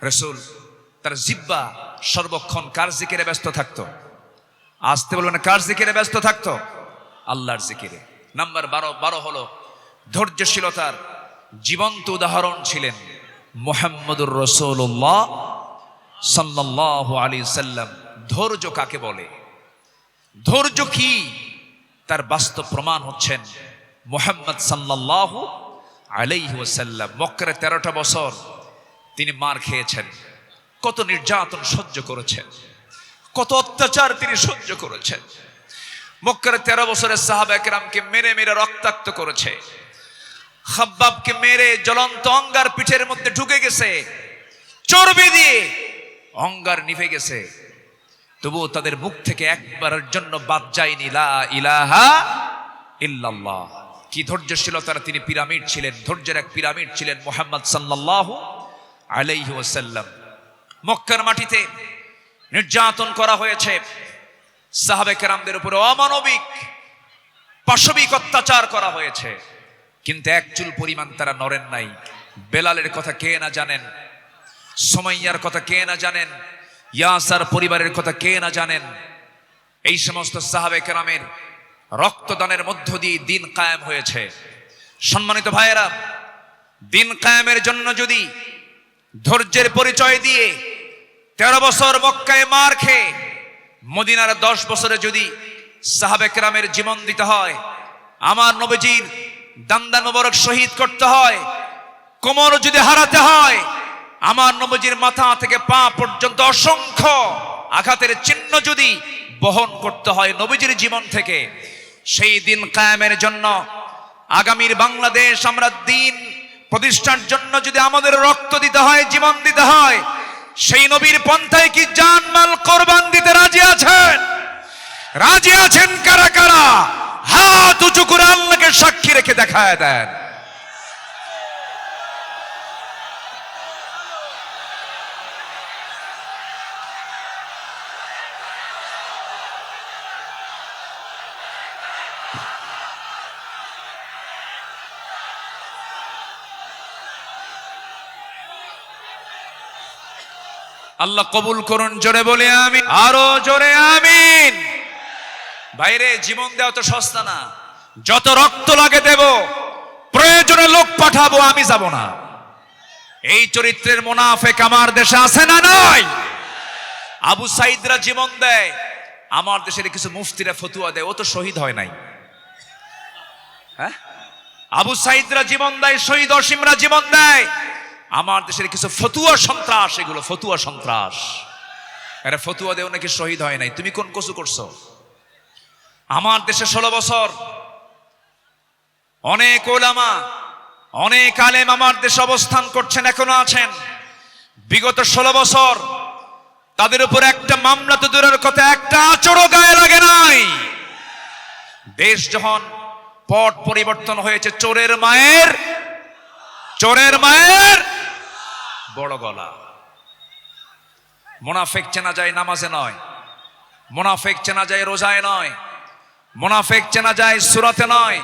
রাসূল তার জিহ্বা সর্বক্ষণ কার জিকিরে ব্যস্ত থাকতো? আসতে বলবেন, কার জিকিরে ব্যস্ত থাকতো? আল্লাহর জিকিরে। নাম্বার 12 হলো ধৈর্যশীলতার জীবন্ত উদাহরণ ছিলেন মুহাম্মদুর রাসূলুল্লাহ সাল্লাল্লাহু আলাইহি সাল্লাম। ধৈর্য কাকে বলে, ধৈর্য কি, তার বাস্তব প্রমাণ হচ্ছেন মুহাম্মদ সাল্লাল্লাহু আলাইহি ওয়াসাল্লাম। মক্কার 13টা বছর তিনি মার খেয়েছেন, কত নির্যাতন সহ্য করেছেন, কত অত্যাচার তিনি সহ্য করেছেন। মক্কার 13 বছরের সাহাবা কেরামকে মেরে মেরে রক্তাক্ত করেছে। খাব্বাবকে মেরে জ্বলন্ত অঙ্গার পিঠের মধ্যে ঢুকে গেছে, চর্বি দিয়ে অঙ্গার নিভে গেছে, তবুও তাদের মুখ থেকে একবারের জন্য বাদ যায়নি লা ইলাহা ইল্লাল্লাহ। কি ধৈর্যশীলতার তিনি পিরামিড ছিলেন, ধৈর্যের এক পিরামিড ছিলেন মুহাম্মদ সাল্লাল্লাহু আলাইহি ওয়াসাল্লাম। মক্কার মাটিতে নির্যাতন করা হয়েছে, সাহাবে কেরামদের উপরে অমানবিক পাশবিক অত্যাচার করা হয়েছে, কিন্তু এক চুল পরিমাণ তারা নড়েন নাই। বেলালের কথা কে না জানেন, সুমাইয়ার কথা কে না জানেন, ইয়াসার পরিবারের কথা কে না জানেন। এই সমস্ত সাহাবে কেরামের রক্তদানের মধ্য দিয়ে দিন কায়েম হয়েছে। সম্মানিত ভাইয়েরা, দিন কায়েমের জন্য যদি ধৈর্যের পরিচয় দিয়ে 13 বছর মক্কায় মার খেয়ে মদিনার 10 বছরে যদি সাহাবে কেরামের জীবন দিতে হয়, আমার নবীজির দান্দান মোবারক শহীদ করতে হয়, কোমর যদি হারাতে হয়, আমার নবীজির মাথা থেকে পা পর্যন্ত অসংখ্য আঘাতের চিহ্ন যদি বহন করতে হয় নবীজির জীবন থেকে, সেই দিন কায়েমের জন্য আগামীর বাংলাদেশ আমরা দিন প্রতিষ্ঠার জন্য যদি আমাদের রক্ত দিতে হয়, জীবন দিতে হয়, সেই নবীর পন্থায় কি জানমাল কোরবান দিতে রাজি আছেন? রাজি আছেন কারা কারা? হাত উঁচু করে আল্লাহকে সাক্ষী রেখে দেখায় দেন। আল্লাহ কবুল করুন, জোরে বলে আমিন, আরো জোরে আমিন। ভাইরে, জীবন দেওয়া তো সস্তা না, যত রক্ত লাগে দেব, প্রয়োজনে লোক পাঠাবো, আমি যাব না। এই চরিত্রের মুনাফিক আমার দেশে আছে না নাই? আবু সাইদরা জীবন দেয়, আমার দেশের কিছু মুফতিরা ফতুয়া দেয়, ও তো শহীদ হয় নাই। হ্যাঁ, আবু সাইদরা জীবন দেয়, শহীদ অসীমরা জীবন দেয়, আমার দেশের কিছু ফতুয়া সন্ত্রাস, এগুলো ফতুয়া সন্ত্রাস। আরে ফতুয়া দেও নাকি শহীদ হয় নাই, তুমি কোন কসু করছো? আমার দেশে 16 বছর অনেক ওলামা, অনেক আলেম আমার দেশে অবস্থান করছেন, এখনো আছেন। বিগত 16 বছর তাদের উপর একটা মামলা তো দূরের কথা, একটা আচরও গায়ে লাগে নাই। দেশ যখন পট পরিবর্তন হয়েছে, চোরের মায়ের বড় গলা। মুনাফিক চেনা যায় নামাজে নয়, মুনাফিক চেনা যায় রোজায় নয়, মুনাফিক চেনা যায় সূরাতে নয়,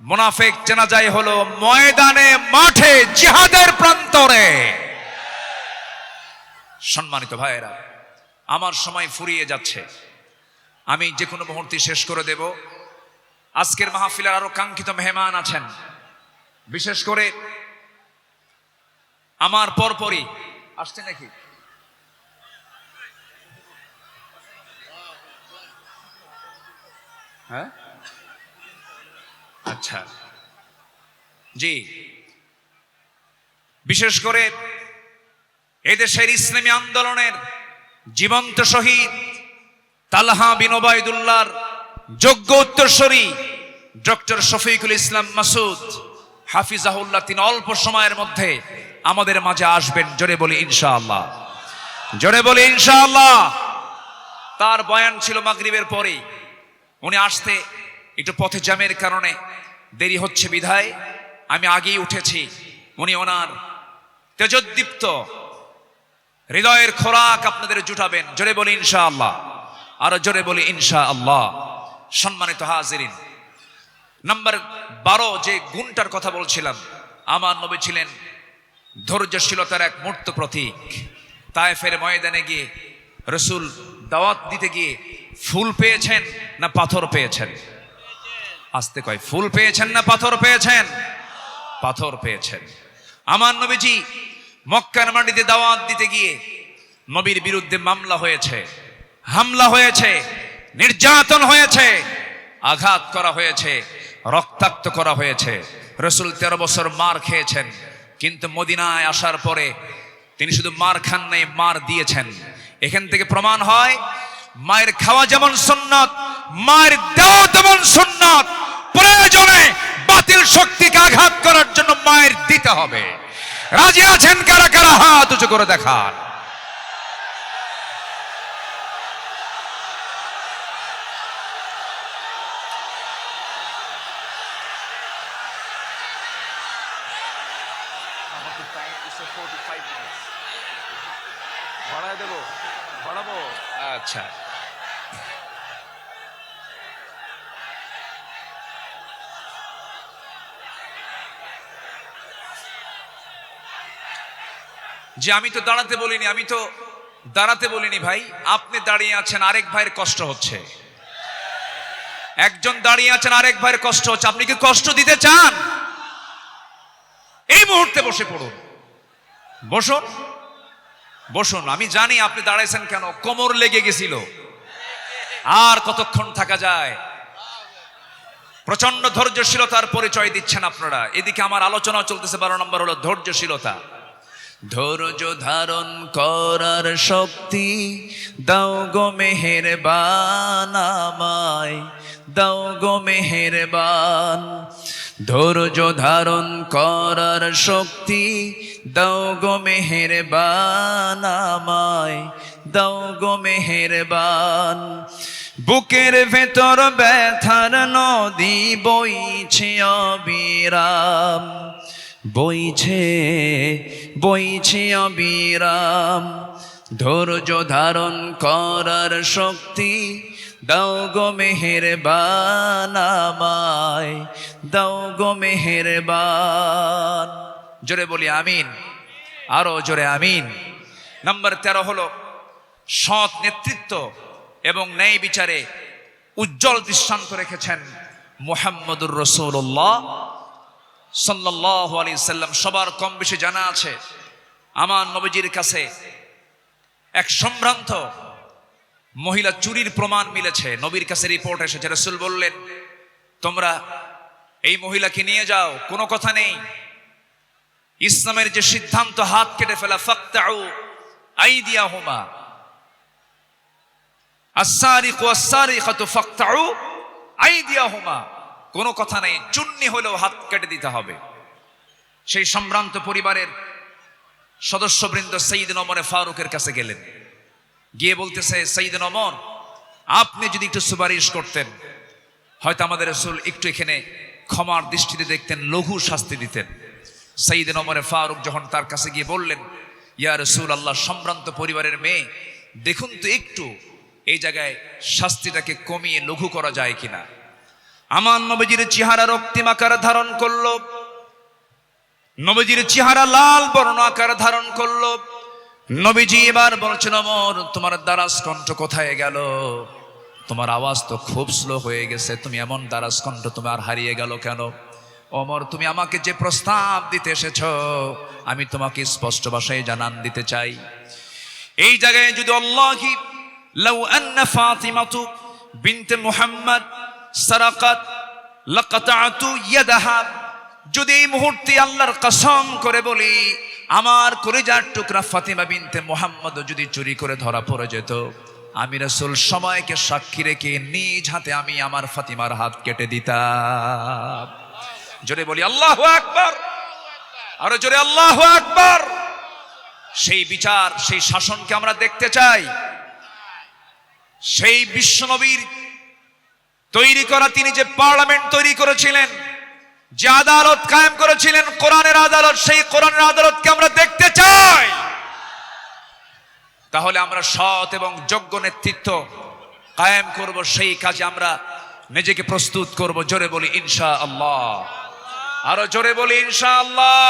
মুনাফিক চেনা যায় হলো ময়দানে, মাঠে, জিহাদের প্রান্তরে। সম্মানিত ভাইয়েরা, আমার সময় ফুরিয়ে যাচ্ছে, আমি যে কোনো মুহূর্তে শেষ করে দেব। আজকের মাহফিলের আরো কাঙ্ক্ষিত মেহমান আছেন, বিশেষ করে আমার পরপরই আসছে নাকি? হ্যাঁ, আচ্ছা জি। বিশেষ করে এদেশের ইসলামী আন্দোলনের জীবন্ত শহীদ তালহা বিন ওবায়দুল্লাহর যোগ্য উত্তরসূরি ডক্টর শফিকুল ইসলাম মাসুদ হাফিজাহুল্লাহ, তিনি অল্প সময়ের মধ্যে আমাদের মাঝে আসবেন। জোরে বলি ইনশাআল্লাহ, জোরে বলি ইনশাআল্লাহ। তার বয়ান ছিল মাগরিবের পরে, উনি আসতে একটু পথে জ্যামের কারণে দেরি হচ্ছে বিধায় আমি আগেই উঠেছি। উনি ওনার তেজোদ্দীপ্ত হৃদয়ের খোরাক আপনাদের জুটাবেন। জোরে বলি ইনশাআল্লাহ, আরো জোরে বলি ইনশাআল্লাহ। সম্মানিত হাজিরিন, নাম্বার 12 যে গুণটার কথা বলছিলাম, আমার নবী ছিলেন ধৈর্যশীলতার এক মূর্ত প্রতীক। তায়েফের ময়দানে গিয়ে রাসূল দাওয়াত দিতে গিয়ে ফুল পেয়েছেন না পাথর পেয়েছেন? আস্তে কয়, ফুল পেয়েছেন না পাথর পেয়েছেন? পাথর পেয়েছেন। আমার নবীজি মক্কার মাটিতে দাওয়াত দিতে গিয়ে নবীর বিরুদ্ধে মামলা হয়েছে, হামলা হয়েছে, নির্যাতন হয়েছে, আঘাত করা হয়েছে, রক্তাক্ত করা হয়েছে। রাসূল 13 বছর মার খেয়েছেন, কিন্তু মদিনায় আসার পরে তিনি শুধু মার খান নাই, মার দিয়েছেন। এখান থেকে প্রমাণ হয় মায়ের খাওয়া যেমন সুন্নাত, মায়ের দেওয়া তেমন সুন্নাত। প্রয়োজনে বাতিল বাতিল শক্তিকে আঘাত করার জন্য মায়ের দিতে হবে। রাজি আছেন কারা কারা? হাত উঁচু করে দেখান। আচ্ছা, যে আমি তো দাঁড়াতে বলিনি ভাই। আপনি দাঁড়িয়ে আছেন, আরেক ভাইয়ের কষ্ট হচ্ছে। একজন দাঁড়িয়ে আছেন, আরেক ভাইয়ের কষ্ট হচ্ছে। আপনি কি কষ্ট দিতে চান? এই মুহূর্তে বসে পড়ুন, বসুন। আমি জানি আপনি দাঁড়াইছেন কেন, কোমর লেগে গেছিল। আর কতক্ষণ থাকা যায়? প্রচন্ড ধৈর্যশীলতার পরিচয় দিচ্ছেন আপনারা। এদিকে আমার আলোচনা চলতেছে, 12 নম্বর হলো ধৈর্যশীলতা। ধৈর্য ধারণ করার শক্তি দাও গো মেহেরবান, আমায় দাও গো মেহেরবান। ধৈর্য ধারণ করার শক্তি দাও গো মেহেরবান, আমায় দাও গো মেহেরবান। বুকের ভেতর ব্যথার নদী বইছে অবিরাম, বইছে অবিরাম। ধৈর্য ধারণ করার শক্তি দাও গো মেহেরবান, আমায় দাও গো মেহেরবান। জোরে বলি আমিন, আরো জোরে আমিন। নম্বর 13 হলো সৎ নেতৃত্ব এবং ন্যায় বিচারে উজ্জ্বল দৃষ্টান্ত রেখেছেন মুহাম্মদুর রাসূলুল্লাহ সাল্লাল্লাহু আলাইহি সাল্লাম। সবার কম বেশি জানা আছে, আমার নবীজির কাছে এক সম্ভ্রান্ত মহিলা চুরির প্রমাণ মিলেছে। নবীর কাছে রিপোর্ট এসেছে। রাসূল বললেন, তোমরা এই মহিলাকে নিয়ে যাও, কোনো কথা নেই। ইসলামের যে সিদ্ধান্ত হাত কেটে ফেলা, ফাকতাউ আইদিয়াহুমা, আস-সারিকু ওয়াস-সারিকাতু ফাকতাউ আইদিয়াহুমা, কোনো কথা নেই, চুন্নি হলেও হাত কেটে দিতে হবে। সেই সম্ভ্রান্ত পরিবারের সদস্যবৃন্দ সাইয়েদনা ওমর ফারুকের কাছে গেলেন, গিয়ে বলতেছে, সাইয়েদনা ওমর, আপনি যদি একটু সুপারিশ করতেন, হয়তো আমাদের রাসূল একটু এখানে ক্ষমার দৃষ্টিতে দেখতেন, লঘু শাস্তি দিতেন। সাইয়েদনা ওমর ফারুক যখন তার কাছে গিয়ে বললেন, ইয়া রাসূলুল্লাহ, সম্ভ্রান্ত পরিবারের মেয়ে, দেখুন তো একটু এই জায়গায় শাস্তিটাকে কমিয়ে লঘু করা যায় কিনা। আমার নবীজির চেহারা রক্তিম আকার ধারণ করলো, নবীজির চেহারা লাল বর্ণ আকার ধারণ করলো। নবীজি এবার বলছেন, ওমর, তোমার দারাজ কণ্ঠ কোথায় গেল? তোমার আওয়াজ তো খুব স্লো হয়ে গেছে, তুমি এমন দারাজ কণ্ঠ তোমার হারিয়ে গেল কেন? ওমর, তুমি আমাকে যে প্রস্তাব দিতে এসেছ, আমি তোমাকে স্পষ্ট ভাষায় জানান দিতে চাই। এই জায়গায় যদি আল্লাহি লাউ আন্না ফাতিমাতু বিনতে মুহাম্মদ সারাকাত লাকাতাতু ইয়াদাহা, যদি এই মুহূর্তে আল্লাহর কসম করে বলি, আমার কলিজার টুকরা ফাতিমা বিনতে মুহাম্মদ যদি চুরি করে ধরা পড়ে যেত, আমি রাসূল সময়কে সাক্ষী রেখে নিজ হাতে আমি আমার ফাতিমার হাত কেটে দিতাম। জোরে বলি আল্লাহু আকবার, আরো জোরে আল্লাহু আকবার। সেই বিচার, সেই শাসনকে আমরা দেখতে চাই। সেই বিশ্বনবীর তৈরি করা, তিনি যে পার্লামেন্ট তৈরি করেছিলেন, যে আদালত কায়েম করেছিলেন, কোরআনের আদালত, সেই কোরআনের আদালতকে আমরা দেখতে চাই। তাহলে আমরা সৎ এবং যোগ্য নেতৃত্ব কায়েম করব, সেই কাজে আমরা নিজেকে প্রস্তুত করব। জোরে বলি ইনশাআল্লাহ, আরো জোরে বলি ইনশাআল্লাহ।